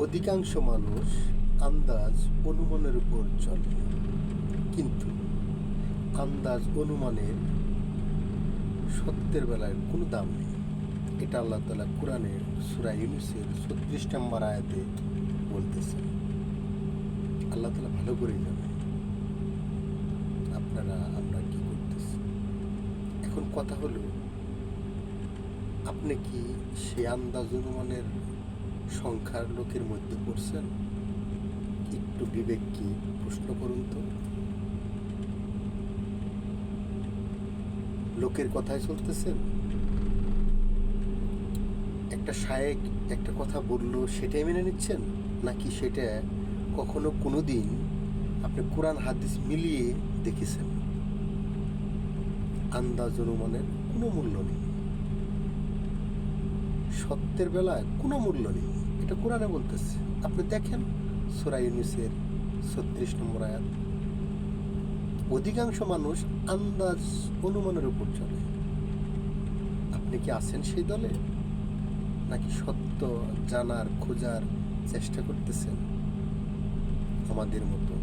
অধিকাংশ মানুষ আন্দাজ অনুমানের উপর চলে, কিন্তু আন্দাজ অনুমানের সত্যের বেলায় কোনো দাম নেই। এটা আল্লাহ তাআলা কোরআনের সূরা ইউনূসের ৩৬ নম্বর আয়াতে বলতেছেন। আল্লাহ তাআলা ভালো করেই জানেন আমরা কি করতেছি। এখন কথা হলো, আপনি কি সে আন্দাজ অনুমানের সংখ্যার লোকের মধ্যে পড়ছেন? একটু বিবেককে প্রশ্ন করুন তো। লোকের কথায় চলতেছেন? একটা শায়েক একটা কথা বললো সেটাই মেনে নিচ্ছেন, নাকি সেটা কখনো কোনো দিন আপনি কোরআন হাদিস মিলিয়ে দেখেছেন? আন্দাজ অনুমানের কোনো মূল্য নেই, সত্যের বেলায় কোনো মূল্য নেই। এটা কোরআনে বলতেছে, আপনি দেখেন সূরা ইউনূসের ৩৬ নম্বর আয়াত। অধিকাংশ মানুষ আন্দাজ অনুমানের উপর চলে। আপনি কি আছেন সেই দলে, নাকি সত্য জানার খোঁজার চেষ্টা করতেছেন আমাদের মতো?